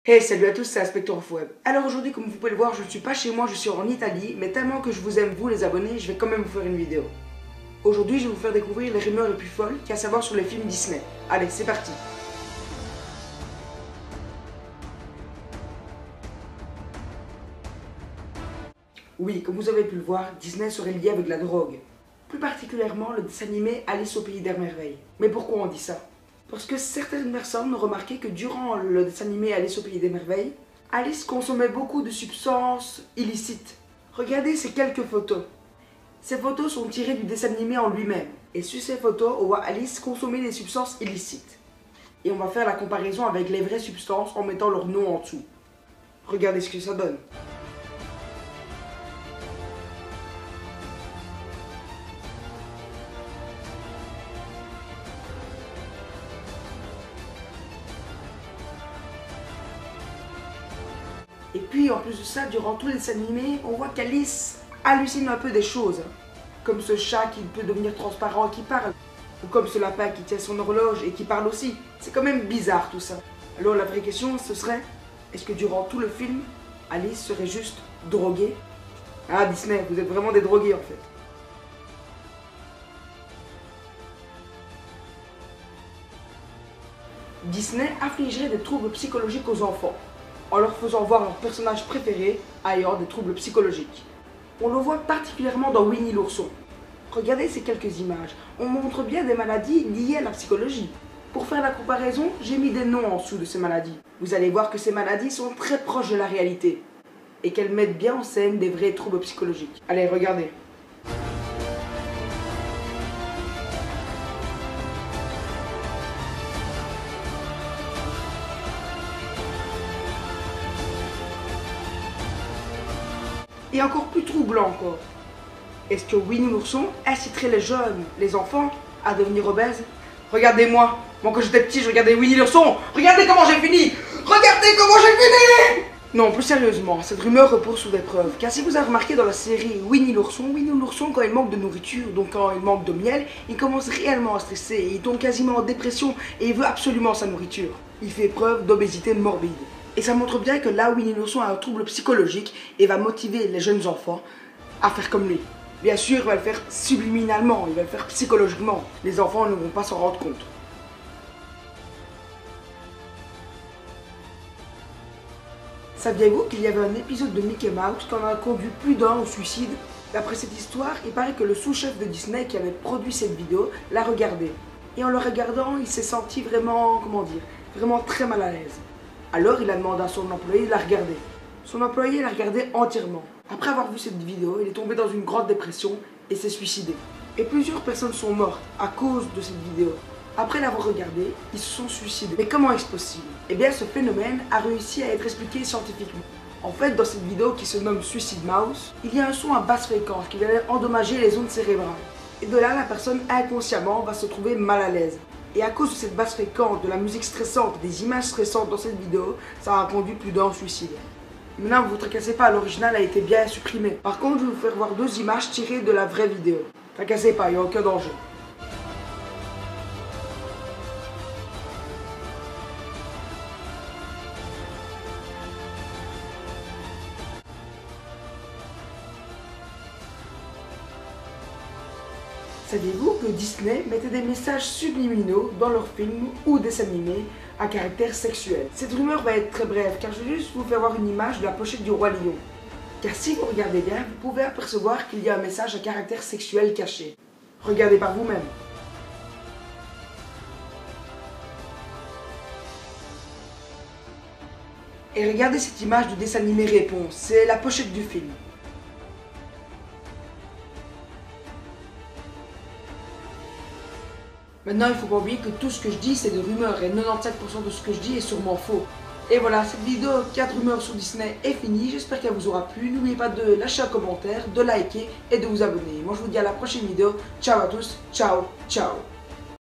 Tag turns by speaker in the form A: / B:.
A: Hey, salut à tous, c'est Inspector of Web. Alors aujourd'hui, comme vous pouvez le voir, je ne suis pas chez moi, je suis en Italie, mais tellement que je vous aime, vous les abonnés, je vais quand même vous faire une vidéo. Aujourd'hui, je vais vous faire découvrir les rumeurs les plus folles qu'il y a à savoir sur les films Disney. Allez, c'est parti. Oui, comme vous avez pu le voir, Disney serait lié avec la drogue. Plus particulièrement le dessin animé Alice au pays des merveilles. Mais pourquoi on dit ça? Parce que certaines personnes ont remarqué que durant le dessin animé Alice au pays des merveilles, Alice consommait beaucoup de substances illicites. Regardez ces quelques photos. Ces photos sont tirées du dessin animé en lui-même. Et sur ces photos, on voit Alice consommer des substances illicites. Et on va faire la comparaison avec les vraies substances en mettant leur nom en dessous. Regardez ce que ça donne. Et puis en plus de ça, durant tous les dessins animés, on voit qu'Alice hallucine un peu des choses. Comme ce chat qui peut devenir transparent et qui parle. Ou comme ce lapin qui tient son horloge et qui parle aussi. C'est quand même bizarre tout ça. Alors la vraie question ce serait, est-ce que durant tout le film, Alice serait juste droguée? Ah Disney, vous êtes vraiment des drogués en fait. Disney infligerait des troubles psychologiques aux enfants, en leur faisant voir leur personnage préféré ayant des troubles psychologiques. On le voit particulièrement dans Winnie l'ourson. Regardez ces quelques images, on montre bien des maladies liées à la psychologie. Pour faire la comparaison, j'ai mis des noms en dessous de ces maladies. Vous allez voir que ces maladies sont très proches de la réalité et qu'elles mettent bien en scène des vrais troubles psychologiques. Allez, regardez. Et encore plus troublant encore. Est-ce que Winnie l'ourson inciterait les jeunes, les enfants, à devenir obèses? Regardez-moi, moi quand j'étais petit, je regardais Winnie l'ourson. Regardez comment j'ai fini. Regardez comment j'ai fini. Non, plus sérieusement, cette rumeur repose sur des preuves. Car si vous avez remarqué dans la série Winnie l'ourson, quand il manque de nourriture, donc quand il manque de miel, il commence réellement à stresser, et il tombe quasiment en dépression et il veut absolument sa nourriture. Il fait preuve d'obésité morbide. Et ça montre bien que là, Winnie l'ourson a un trouble psychologique et va motiver les jeunes enfants à faire comme lui. Bien sûr, il va le faire subliminalement, il va le faire psychologiquement. Les enfants ne vont pas s'en rendre compte. Saviez-vous qu'il y avait un épisode de Mickey Mouse qui en a conduit plus d'un au suicide? D'après cette histoire, il paraît que le sous-chef de Disney qui avait produit cette vidéo l'a regardé. Et en le regardant, il s'est senti vraiment, vraiment très mal à l'aise. Alors il a demandé à son employé de la regarder. Son employé l'a regardée entièrement. Après avoir vu cette vidéo, il est tombé dans une grande dépression et s'est suicidé. Et plusieurs personnes sont mortes à cause de cette vidéo. Après l'avoir regardée, ils se sont suicidés. Mais comment est-ce possible? Eh bien ce phénomène a réussi à être expliqué scientifiquement. En fait, dans cette vidéo qui se nomme Suicide Mouse, il y a un son à basse fréquence qui va endommager les ondes cérébrales. Et de là, la personne inconsciemment va se trouver mal à l'aise. Et à cause de cette basse fréquence, de la musique stressante, des images stressantes dans cette vidéo, ça a conduit plus d'un au suicide. Maintenant, ne vous tracassez pas, l'original a été bien supprimé. Par contre, je vais vous faire voir deux images tirées de la vraie vidéo. Tracassez pas, il n'y a aucun danger. Saviez-vous que Disney mettait des messages subliminaux dans leurs films ou dessins animés à caractère sexuel? Cette rumeur va être très brève car je vais juste vous faire voir une image de la pochette du Roi Lion. Car si vous regardez bien, vous pouvez apercevoir qu'il y a un message à caractère sexuel caché. Regardez par vous-même. Et regardez cette image du dessin animé Réponse, c'est la pochette du film. Maintenant, il ne faut pas oublier que tout ce que je dis, c'est des rumeurs et 97% de ce que je dis est sûrement faux. Et voilà, cette vidéo 4 rumeurs sur Disney est finie. J'espère qu'elle vous aura plu. N'oubliez pas de lâcher un commentaire, de liker et de vous abonner. Moi, je vous dis à la prochaine vidéo. Ciao à tous. Ciao, ciao.